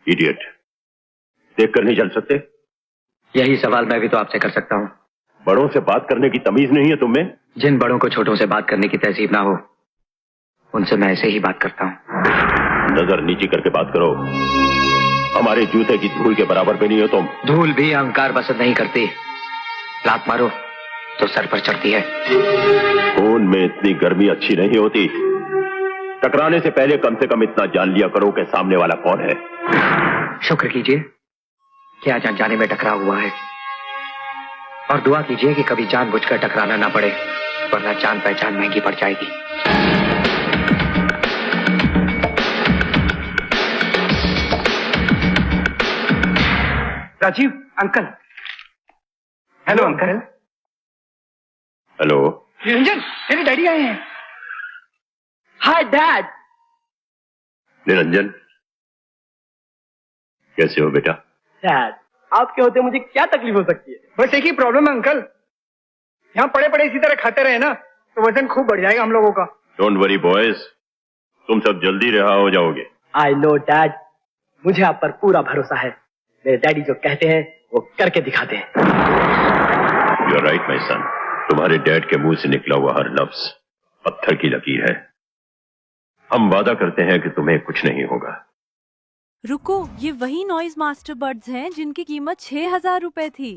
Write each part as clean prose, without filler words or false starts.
Idiot, देख कर नहीं चल सकते? यही सवाल मैं भी तो आपसे कर सकता हूँ। बड़ों से बात करने की तमीज नहीं है तुम्हें? जिन बड़ों को छोटों से बात करने की तहजीब ना हो, उनसे मैं ऐसे ही बात करता हूँ। नजर नीची करके बात करो। हमारे जूते की धूल के बराबर पे नहीं हो तुम। धूल भी अहंकार पसंद नहीं करती। लात मारो तो सर पर चढ़ती है। खून में इतनी गर्मी अच्छी नहीं होती। टकराने से पहले कम से कम इतना जान लिया करो कि सामने वाला कौन है। शुक्र कीजिए कि आज अनजाने में टकराव हुआ है, और दुआ कीजिए कि कभी जानबूझकर टकराना ना पड़े, वरना जान पहचान महंगी पड़ जाएगी। Rajiv uncle. Hello uncle. Hello Niranjan, मेरे डैडी आए हैं। Hi dad. निरंजन, कैसे हो बेटा? डैड, आपके होते मुझे क्या तकलीफ हो सकती है? बस एक ही प्रॉब्लम है अंकल, यहाँ पड़े पड़े इसी तरह खाते रहे ना तो वजन खूब बढ़ जाएगा हम लोगों का। डोंट वरी बॉयज, तुम सब जल्दी रिहा हो जाओगे। आई नो डैड, मुझे आप पर पूरा भरोसा है। मेरे डैडी जो कहते हैं वो करके दिखाते हैं। You are right my son. तुम्हारे डैड के मुंह से निकला हुआ हर लफ्ज पत्थर की लकीर है। हम वादा करते हैं कि तुम्हें कुछ नहीं होगा। रुको, ये वही नॉइज मास्टर बड्स हैं जिनकी कीमत 6,000 रुपए थी,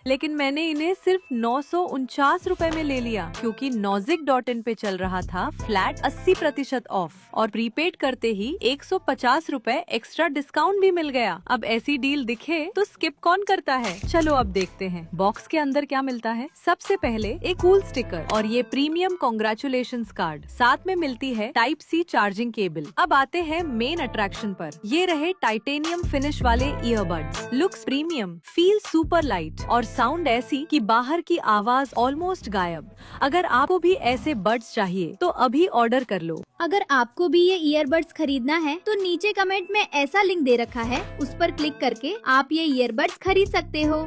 लेकिन मैंने इन्हें सिर्फ 949 रुपए में ले लिया, क्योंकि Nozick.in पे चल रहा था फ्लैट 80% ऑफ, और प्रीपेड करते ही 150 रुपए एक्स्ट्रा डिस्काउंट भी मिल गया। अब ऐसी डील दिखे तो स्किप कौन करता है? चलो अब देखते हैं बॉक्स के अंदर क्या मिलता है। सबसे पहले एक कूल स्टिकर और ये प्रीमियम कांग्रेचुलेशंस कार्ड, साथ में मिलती है टाइप सी चार्जिंग केबल। अब आते हैं मेन अट्रैक्शन पर। ये रहे टाइटेनियम फिनिश वाले earbuds. Looks premium, feel super light और साउंड ऐसी कि बाहर की आवाज ऑलमोस्ट गायब। अगर आपको भी ऐसे बड्स चाहिए तो अभी ऑर्डर कर लो। अगर आपको भी ये ईयरबड्स खरीदना है तो नीचे कमेंट में ऐसा लिंक दे रखा है, उस पर क्लिक करके आप ये ईयरबड्स खरीद सकते हो।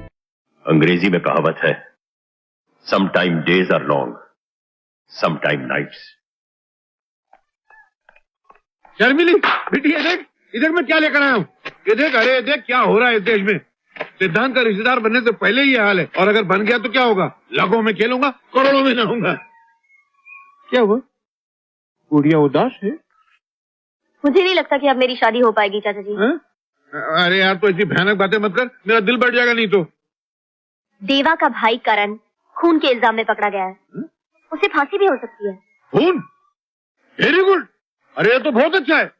अंग्रेजी में कहावत है, some time days are long, some time nights. शर्मिली बेटी, ये देख इधर मैं क्या लेकर आया हूँ। ये देख, अरे देख क्या हो रहा है इस देश में। सिद्धांत का रिश्तेदार बनने से पहले ही ये हाल है, और अगर बन गया तो क्या होगा? लाखों में खेलूंगा, करोड़ों में रहूंगा। क्या हुआ? गुड़िया उदास है? मुझे नहीं लगता कि अब मेरी शादी हो पाएगी चाचा जी। अरे यार, तो ऐसी भयानक बातें मत कर, मेरा दिल बैठ जाएगा नहीं तो। देवा का भाई करण खून के इल्जाम में पकड़ा गया है। उसे फांसी भी हो सकती है। खून? Very good. अरे ये तो बहुत अच्छा है।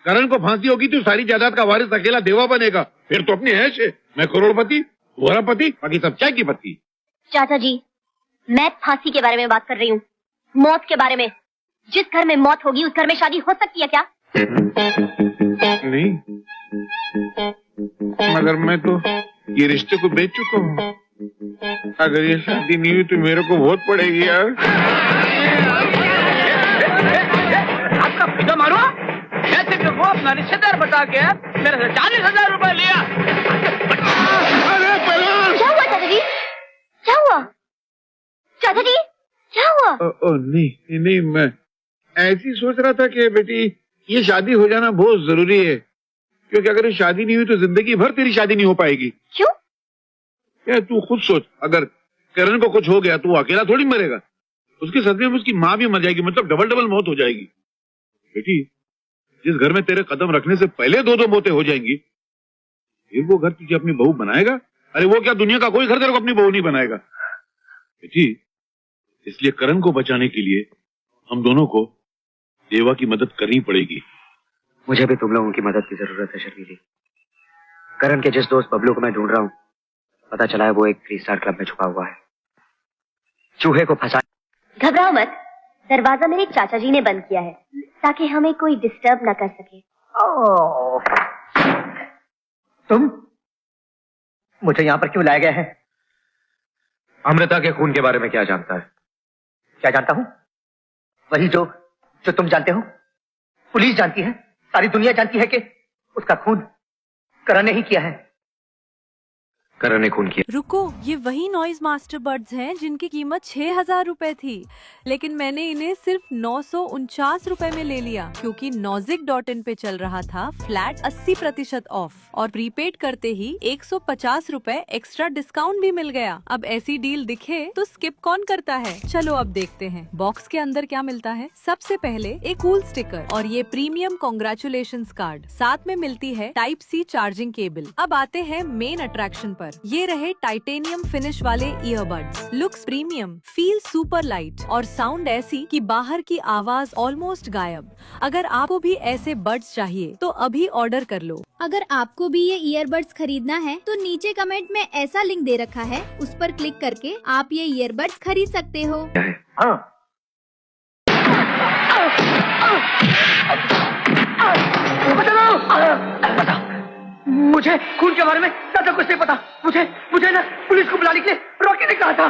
करण को फांसी होगी तो सारी जायदाद का वारिस अकेला देवा बनेगा। फिर तो अपनी ऐश है, मैं करोड़पति, तुम्हारा पति, बाकी सब चाय की पत्ती। चाचा जी, मैं फांसी के बारे में बात कर रही हूँ, मौत के बारे में। जिस घर में मौत होगी उस घर में शादी हो सकती है क्या? नहीं, मगर मैं तो ये रिश्ते को बेच चुका हूँ। अगर ये शादी नहीं हुई तो मेरे को बहुत पड़ेगी यार। आपका फिदा मारो, ऐसे वो अपना रिश्तेदार बता के मेरे से 40,000 रुपए लिया। क्या हुआ चाचा जी? क्या हुआ चाचा जी? क्या हुआ? नहीं नहीं, मैं ऐसी सोच रहा था कि बेटी ये शादी हो जाना बहुत जरूरी है, क्योंकि अगर ये शादी नहीं हुई तो जिंदगी भर तेरी शादी नहीं हो पाएगी। क्यों? क्या तू खुद सोच, अगर करण को कुछ हो गया तो वो अकेला थोड़ी मरेगा, उसके सदमे में उसकी माँ भी मर जाएगी, मतलब डबल डबल मौत हो जाएगी। बेटी, जिस घर में तेरे कदम रखने से पहले दो दो मौतें हो जाएंगी, फिर वो घर तुझे अपनी बहू बनाएगा? अरे वो क्या दुनिया का कोई घर तेरे को अपनी बहू नहीं बनाएगा। बेटी, इसलिए करण को बचाने के लिए हम दोनों को देवा की मदद करनी पड़ेगी। मुझे भी तुम लोगों की मदद की जरूरत है शर्मिली। करण के जिस दोस्त बबलू को मैं ढूंढ रहा हूँ, पता चला है वो एक 3 स्टार क्लब में छुपा हुआ है। चूहे को फंसा। घबराओ मत, दरवाजा मेरे चाचा जी ने बंद किया है ताकि हमें कोई डिस्टर्ब न कर सके। तुम मुझे यहाँ पर क्यों लाया गया है? अमृता के खून के बारे में क्या जानता है? क्या जानता हूँ? वही जो तुम जानते हो। पुलिस जानती है, सारी दुनिया जानती है कि उसका खून करण ने ही किया है। करण ने खून किया। रुको, ये वही नॉइज मास्टर बर्ड्स हैं जिनकी कीमत 6,000 रुपए थी, लेकिन मैंने इन्हें सिर्फ 949 रुपए में ले लिया क्योंकि Nozick.in पे चल रहा था फ्लैट 80% ऑफ और प्रीपेड करते ही 150 रुपए एक्स्ट्रा डिस्काउंट भी मिल गया। अब ऐसी डील दिखे तो स्किप कौन करता है। चलो अब देखते हैं बॉक्स के अंदर क्या मिलता है। सबसे पहले एक कूल स्टिकर और ये प्रीमियम कांग्रेचुलेशंस कार्ड, साथ में मिलती है टाइप सी चार्जिंग केबल। अब आते हैं मेन अट्रैक्शन पर। ये रहे टाइटेनियम फिनिश वाले earbuds, looks premium, feel super light और साउंड ऐसी कि बाहर की आवाज ऑलमोस्ट गायब। अगर आपको भी ऐसे बड्स चाहिए तो अभी ऑर्डर कर लो। अगर आपको भी ये ईयरबड्स खरीदना है तो नीचे कमेंट में ऐसा लिंक दे रखा है, उस पर क्लिक करके आप ये ईयरबड्स खरीद सकते हो। हाँ। पता मुझे खून के बारे में ज्यादा कुछ नहीं पता। मुझे ना पुलिस को बुलाने के लिए रॉकी ने कहा था।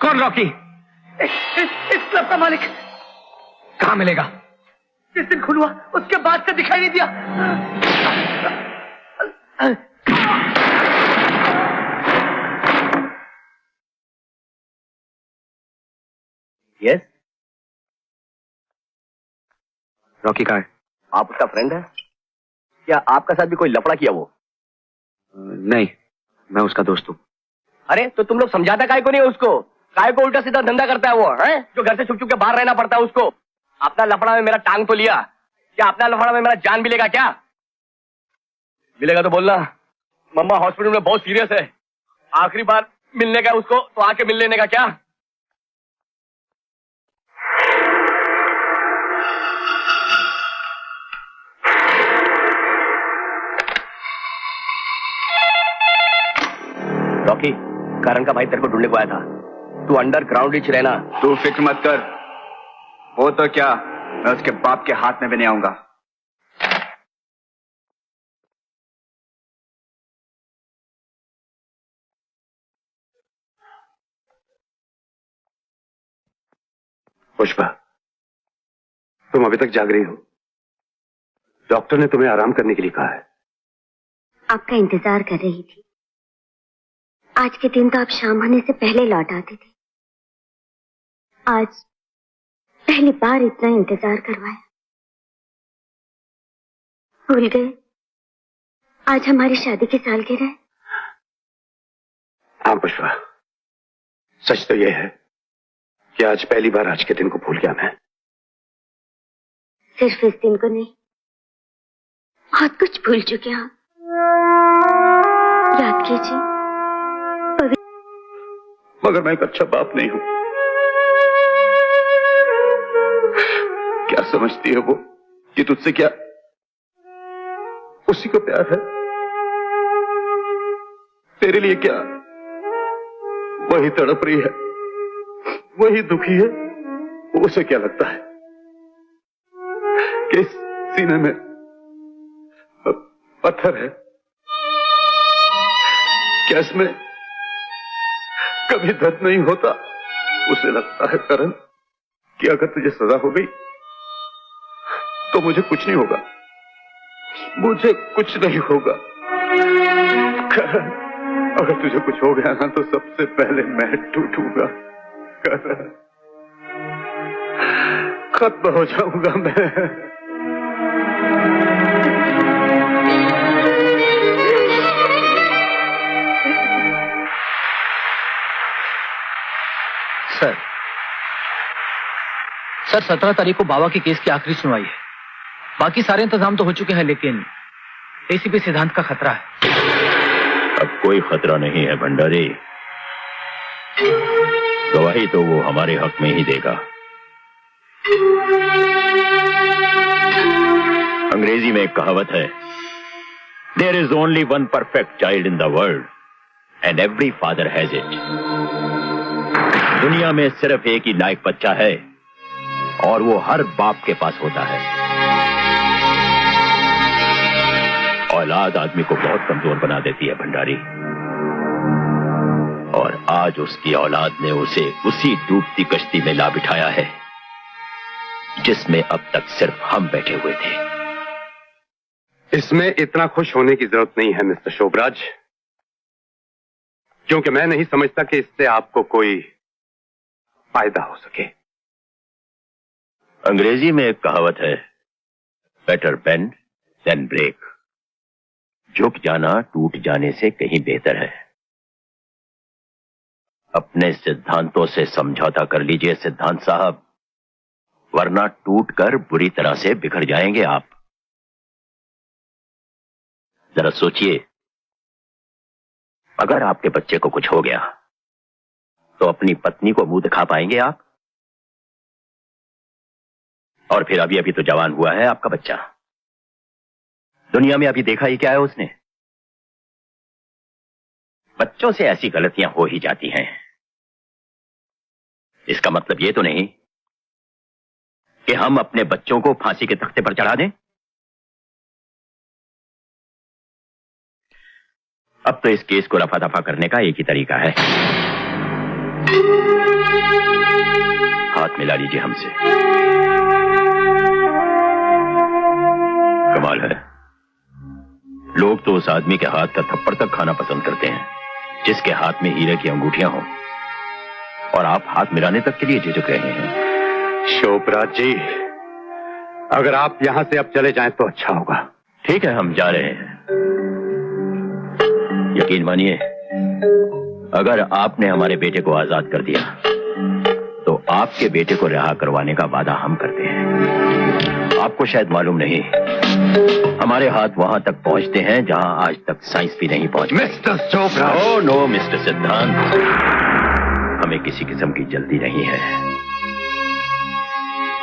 कौन रॉकी? इस क्लब का मालिक। कहाँ मिलेगा? जिस दिन खून हुआ उसके बाद से दिखाई नहीं दिया। यस। रॉकी कहाँ है? आप उसका फ्रेंड है? क्या आपका साथ भी कोई लफड़ा किया वो? नहीं, मैं उसका दोस्त हूँ। अरे तो तुम लोग समझाता काहे को नहीं उसको? काहे को उल्टा सीधा धंधा करता है वो, हैं? जो घर से छुप छुप के बाहर रहना पड़ता है उसको। अपना लफड़ा में मेरा टांग तो लिया, क्या अपना लफड़ा में मेरा जान मिलेगा क्या? मिलेगा तो बोलना। मम्मा हॉस्पिटल में बहुत सीरियस है, आखिरी बार मिलने का उसको, तो आके मिल लेने का क्या? रॉकी, करण का भाई तेरे को ढूंढने को आया था। तू अंडरग्राउंड ही रहना। तू फिक्र मत कर, वो तो क्या, मैं उसके बाप के हाथ में भी नहीं आऊंगा। पुष्पा, तुम अभी तक जाग रही हो? डॉक्टर ने तुम्हें आराम करने के लिए कहा है। आपका इंतजार कर रही थी। आज के दिन तो आप शाम होने से पहले लौट आते थे, आज पहली बार इतना इंतजार करवाया। भूल गए आज हमारी शादी की सालगिरह है। हाँ पुष्पा, सच तो यह है कि आज पहली बार आज के दिन को भूल गया मैं। सिर्फ इस दिन को नहीं, बहुत कुछ भूल चुके हैं आप। याद कीजिए। मगर मैं एक अच्छा बाप नहीं हूं। क्या समझती है वो कि तुझसे क्या उसी को प्यार है? तेरे लिए क्या वही तड़प रही है, वही दुखी है। उसे क्या लगता है कि इस सीने में पत्थर है? क्या इसमें कभी दर्द नहीं होता? उसे लगता है करण कि अगर तुझे सजा हो गई तो मुझे कुछ नहीं होगा, मुझे कुछ नहीं होगा। करण, अगर तुझे कुछ हो गया ना तो सबसे पहले मैं टूटूंगा। करण, खत्म हो जाऊंगा मैं। सर 17 तारीख को बाबा के केस की आखिरी सुनवाई है। बाकी सारे इंतजाम तो हो चुके हैं, लेकिन एसीपी सिद्धांत का खतरा है। अब कोई खतरा नहीं है भंडारी, गवाही तो वो हमारे हक में ही देगा। अंग्रेजी में एक कहावत है, there is only one perfect child in the world and every father has it. दुनिया में सिर्फ एक ही लायक बच्चा है और वो हर बाप के पास होता है। औलाद आदमी को बहुत कमजोर बना देती है भंडारी, और आज उसकी औलाद ने उसे उसी डूबती कश्ती में ला बिठाया है जिसमें अब तक सिर्फ हम बैठे हुए थे। इसमें इतना खुश होने की जरूरत नहीं है मिस्टर शोभराज। क्योंकि मैं नहीं समझता कि इससे आपको कोई फायदा हो सके। अंग्रेजी में एक कहावत है, बेटर बेंड देन ब्रेक। झुक जाना टूट जाने से कहीं बेहतर है। अपने सिद्धांतों से समझौता कर लीजिए सिद्धांत साहब, वरना टूटकर बुरी तरह से बिखर जाएंगे आप। जरा सोचिए, अगर आपके बच्चे को कुछ हो गया तो अपनी पत्नी को मुंह दिखा पाएंगे आप? और फिर अभी अभी तो जवान हुआ है आपका बच्चा, दुनिया में अभी देखा ही क्या है उसने। बच्चों से ऐसी गलतियां हो ही जाती हैं। इसका मतलब ये तो नहीं कि हम अपने बच्चों को फांसी के तख्ते पर चढ़ा दें। अब तो इस केस को रफा दफा करने का एक ही तरीका है, हाथ मिला लीजिए हमसे। कमाल है, लोग तो उस आदमी के हाथ का थप्पड़ तक खाना पसंद करते हैं जिसके हाथ में हीरे की अंगूठियां हों, और आप हाथ मिलाने तक के लिए झिझक रहे हैं। शोभराज जी, अगर आप यहां से अब चले जाएं तो अच्छा होगा। ठीक है, हम जा रहे हैं। यकीन मानिए, अगर आपने हमारे बेटे को आजाद कर दिया तो आपके बेटे को रिहा करवाने का वादा हम करते हैं। आपको शायद मालूम नहीं, हमारे हाथ वहां तक पहुंचते हैं जहां आज तक साइंस भी नहीं पहुंच पाई। Mister Chopra. Oh no mister Siddhant, हमें किसी किस्म की जल्दी नहीं है।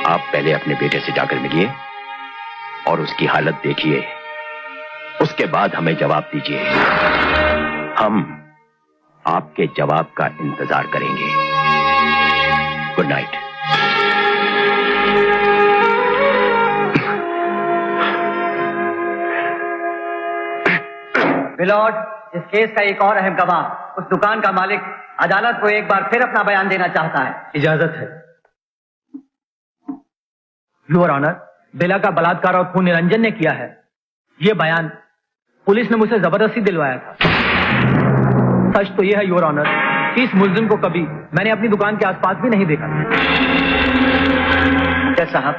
आप पहले अपने बेटे से जाकर मिलिए और उसकी हालत देखिए, उसके बाद हमें जवाब दीजिए। हम आपके जवाब का इंतजार करेंगे। Good night. मिलॉर्ड, इस केस का एक और अहम गवाह, उस दुकान का मालिक, अदालत को एक बार फिर अपना बयान देना चाहता है। इजाजत है। योर ऑनर, बेला का बलात्कार और खून निरंजन ने किया है। ये बयान पुलिस ने मुझसे जबरदस्ती दिलवाया था। सच तो यह है योर ऑनर कि इस मुल्जिम को कभी मैंने अपनी दुकान के आसपास भी नहीं देखा। जज साहब,